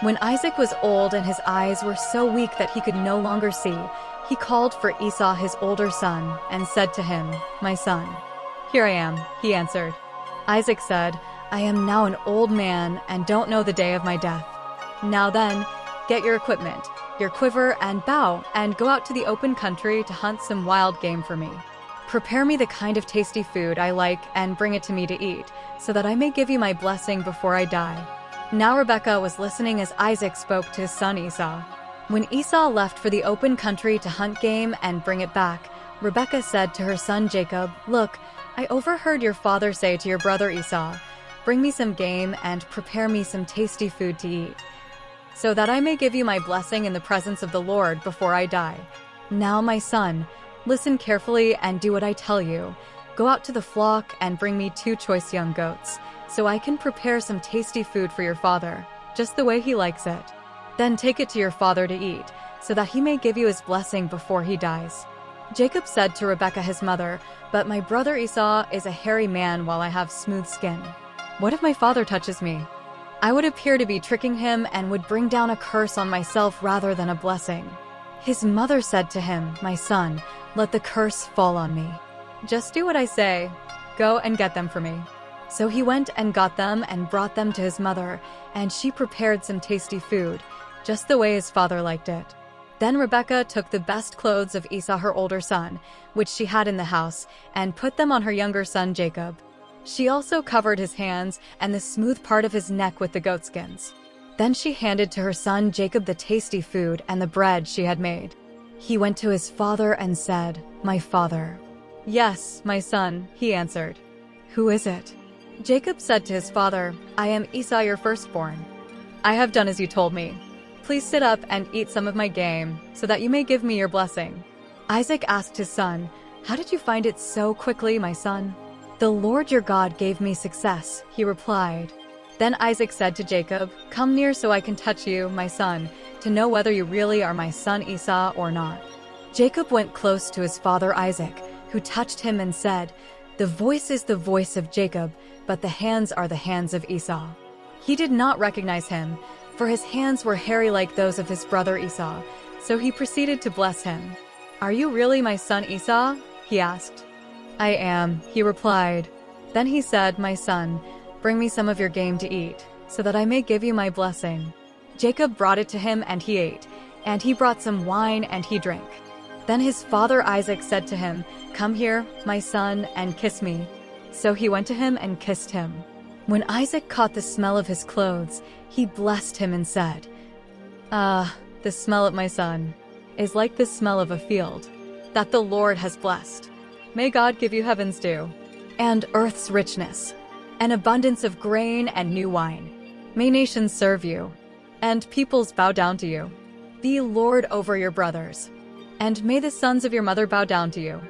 When Isaac was old and his eyes were so weak that he could no longer see, he called for Esau his older son and said to him, "My son." "Here I am," he answered. Isaac said, "I am now an old man and don't know the day of my death. Now then, get your equipment, your quiver and bow, and go out to the open country to hunt some wild game for me. Prepare me the kind of tasty food I like and bring it to me to eat, so that I may give you my blessing before I die." Now Rebekah was listening as Isaac spoke to his son Esau. When Esau left for the open country to hunt game and bring it back, Rebekah said to her son Jacob, "Look, I overheard your father say to your brother Esau, 'Bring me some game and prepare me some tasty food to eat, so that I may give you my blessing in the presence of the Lord before I die.' Now, my son, listen carefully and do what I tell you. Go out to the flock and bring me 2 choice young goats, so I can prepare some tasty food for your father, just the way he likes it. Then take it to your father to eat, so that he may give you his blessing before he dies." Jacob said to Rebekah his mother, "But my brother Esau is a hairy man while I have smooth skin. What if my father touches me? I would appear to be tricking him and would bring down a curse on myself rather than a blessing." His mother said to him, "My son, let the curse fall on me. Just do what I say. Go and get them for me." So he went and got them and brought them to his mother, and she prepared some tasty food, just the way his father liked it. Then Rebekah took the best clothes of Esau her older son, which she had in the house, and put them on her younger son Jacob. She also covered his hands and the smooth part of his neck with the goatskins. Then she handed to her son Jacob the tasty food and the bread she had made. He went to his father and said, "My father." "Yes, my son," he answered. "Who is it?" Jacob said to his father, "I am Esau your firstborn. I have done as you told me. Please sit up and eat some of my game, so that you may give me your blessing." Isaac asked his son, "How did you find it so quickly, my son?" "The Lord your God gave me success," he replied. Then Isaac said to Jacob, "Come near so I can touch you, my son, to know whether you really are my son Esau or not." Jacob went close to his father Isaac, who touched him and said, "The voice is the voice of Jacob, but the hands are the hands of Esau." He did not recognize him, for his hands were hairy like those of his brother Esau, so he proceeded to bless him. "Are you really my son Esau?" he asked. "I am," he replied. Then he said, "My son, bring me some of your game to eat, so that I may give you my blessing." Jacob brought it to him and he ate, and he brought some wine and he drank. Then his father Isaac said to him, "Come here, my son, and kiss me." So he went to him and kissed him. When Isaac caught the smell of his clothes, he blessed him and said, "Ah, the smell of my son is like the smell of a field that the Lord has blessed. May God give you heaven's dew, and earth's richness, an abundance of grain and new wine. May nations serve you, and peoples bow down to you. Be Lord over your brothers, and may the sons of your mother bow down to you.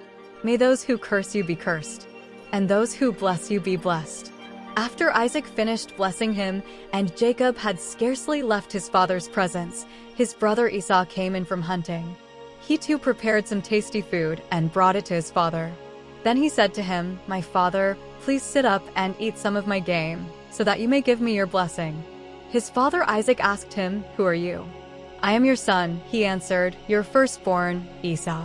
May those who curse you be cursed, and those who bless you be blessed." After Isaac finished blessing him, and Jacob had scarcely left his father's presence, his brother Esau came in from hunting. He too prepared some tasty food and brought it to his father. Then he said to him, "My father, please sit up and eat some of my game, so that you may give me your blessing." His father Isaac asked him, "Who are you?" "I am your son," he answered, "your firstborn, Esau."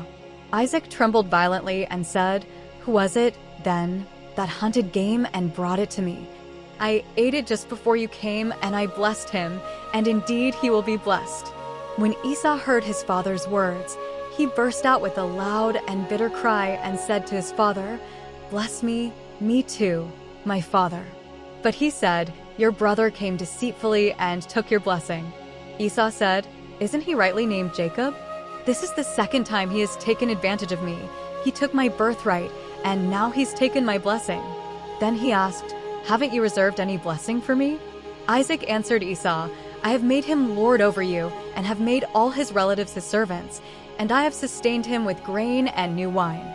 Isaac trembled violently and said, "Who was it, then, that hunted game and brought it to me? I ate it just before you came, and I blessed him, and indeed he will be blessed." When Esau heard his father's words, he burst out with a loud and bitter cry and said to his father, "Bless me too, my father." But he said, "Your brother came deceitfully and took your blessing." Esau said, "Isn't he rightly named Jacob? This is the second time he has taken advantage of me. He took my birthright, and now he's taken my blessing." Then he asked, "Haven't you reserved any blessing for me?" Isaac answered Esau, "I have made him lord over you, and have made all his relatives his servants, and I have sustained him with grain and new wine.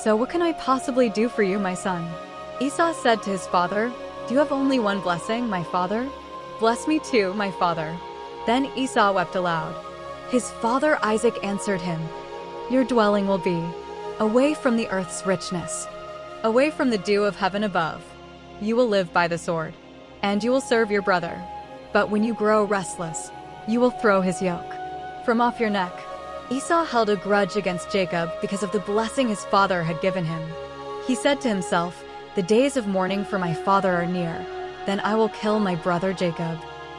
So what can I possibly do for you, my son?" Esau said to his father, "Do you have only one blessing, my father? Bless me too, my father." Then Esau wept aloud. His father Isaac answered him, "Your dwelling will be away from the earth's richness, away from the dew of heaven above. You will live by the sword, and you will serve your brother. But when you grow restless, you will throw his yoke from off your neck. Esau held a grudge against Jacob because of the blessing his father had given him. He said to himself, "The days of mourning for my father are near. Then I will kill my brother Jacob."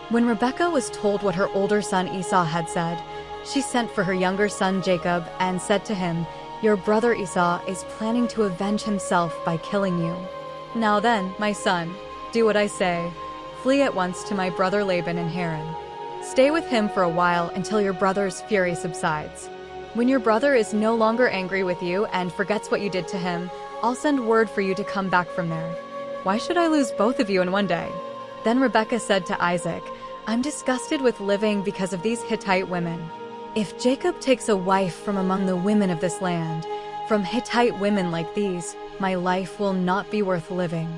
When Rebekah was told what her older son Esau had said, she sent for her younger son Jacob and said to him, "Your brother Esau is planning to avenge himself by killing you. Now then, my son, do what I say. Flee at once to my brother Laban in Haran. Stay with him for a while until your brother's fury subsides. When your brother is no longer angry with you and forgets what you did to him, I'll send word for you to come back from there. Why should I lose both of you in one day?" Then Rebekah said to Isaac, "I'm disgusted with living because of these Hittite women. If Jacob takes a wife from among the women of this land, from Hittite women like these, my life will not be worth living."